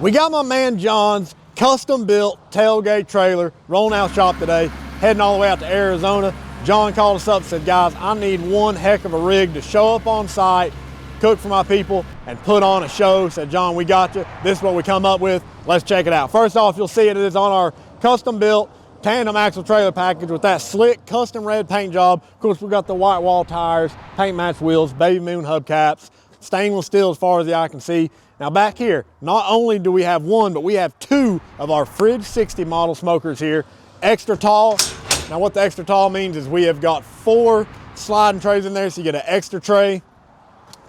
We got my man John's custom built tailgate trailer rolling out shop today, heading all the way out to Arizona. John called us up and said, guys, I need one heck of a rig to show up on site, cook for my people, and put on a show. Said, John, we got you. This is what we come up with. Let's check it out. First off, you'll see it is on our custom built tandem axle trailer package with that slick custom red paint job. Of course, we got the white wall tires, paint match wheels, baby moon hubcaps, stainless steel as far as the eye can see. Now back here, not only do we have one, but we have two of our Fridge 60 model smokers here, extra tall. Now what the extra tall means is we have got 4 sliding trays in there, so you get an extra tray,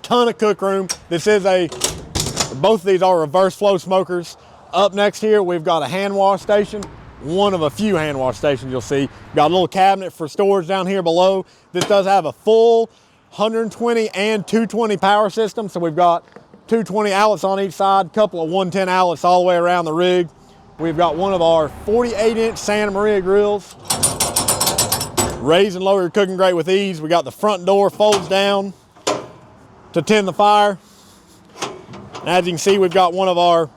ton of cook room. Both of these are reverse flow smokers. Up next here, we've got a hand wash station, one of a few hand wash stations you'll see. Got a little cabinet for storage down here below. This does have a full 120 and 220 power system, so we've got 220 outlets on each side, a couple of 110 outlets all the way around the rig. We've got one of our 48-inch Santa Maria grills. Raise and lower your cooking grate with ease. We got the front door folds down to tend the fire. And as you can see, we've got one of our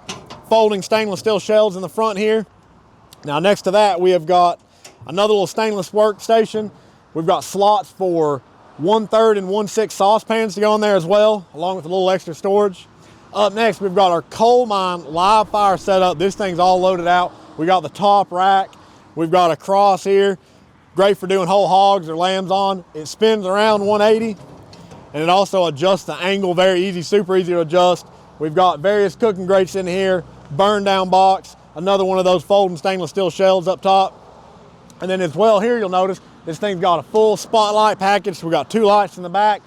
folding stainless steel shelves in the front here. Now next to that, we have got another little stainless workstation. We've got slots for 1/3 and 1/6 saucepans to go in there as well, along with a little extra storage. Up next, we've got our coal mine live fire setup. This thing's all loaded out. We got the top rack. We've got a cross here. Great for doing whole hogs or lambs on. It spins around 180, and it also adjusts the angle, very easy, super easy to adjust. We've got various cooking grates in here, burn down box, another one of those folding stainless steel shelves up top. And then as well here, you'll notice this thing's got a full spotlight package. We got 2 lights in the back,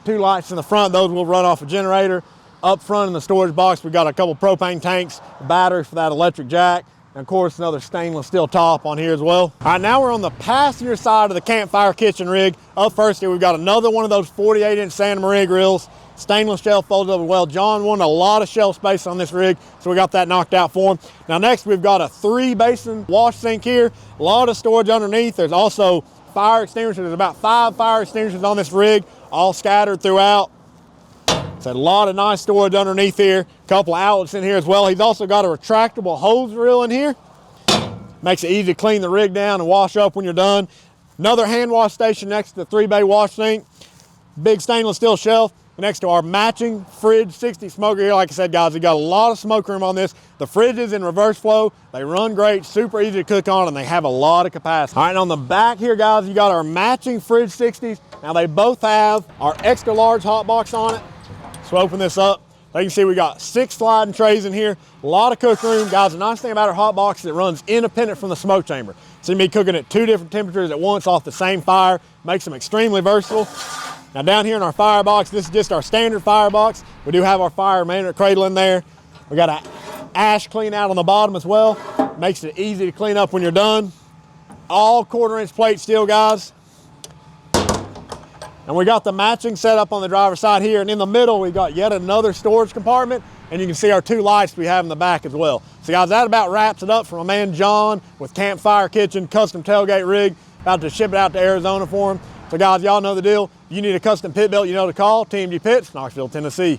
2 lights in the front. Those will run off a generator. Up front in the storage box, we've got a couple propane tanks, batteries for that electric jack, and of course another stainless steel top on here as well. All right, now we're on the passenger side of the campfire kitchen rig. Up first here, we've got another one of those 48-inch Santa Maria grills, stainless shelf folded up well. John wanted a lot of shelf space on this rig, so we got that knocked out for him. Now next, we've got a 3-basin wash sink here, a lot of storage underneath. There's also fire extinguishers. There's about 5 fire extinguishers on this rig, all scattered throughout. It's a lot of nice storage underneath here. A couple of outlets in here as well. He's also got a retractable hose reel in here. Makes it easy to clean the rig down and wash up when you're done. Another hand wash station next to the 3-bay wash sink. Big stainless steel shelf next to our matching Fridge 60 smoker here. Like I said, guys, we got a lot of smoke room on this. The fridge is in reverse flow. They run great, super easy to cook on, and they have a lot of capacity. All right, and on the back here, guys, you got our matching Fridge 60s. Now they both have our extra large hot box on it. So open this up. Like you can see, we got 6 sliding trays in here, a lot of cook room. Guys, the nice thing about our hot box is it runs independent from the smoke chamber. So you can be cooking at 2 different temperatures at once off the same fire. Makes them extremely versatile. Now down here in our firebox, this is just our standard firebox. We do have our fire management cradle in there. We got an ash clean out on the bottom as well. Makes it easy to clean up when you're done. All 1/4-inch plate steel, guys. And we got the matching setup on the driver's side here, and in the middle we got yet another storage compartment, and you can see our 2 lights we have in the back as well. So guys, that about wraps it up for my man John with Campfire Kitchen custom tailgate rig. About to ship it out to Arizona for him. So guys, y'all know the deal. You need a custom pit built, you know to call TMG Pits, Knoxville, Tennessee.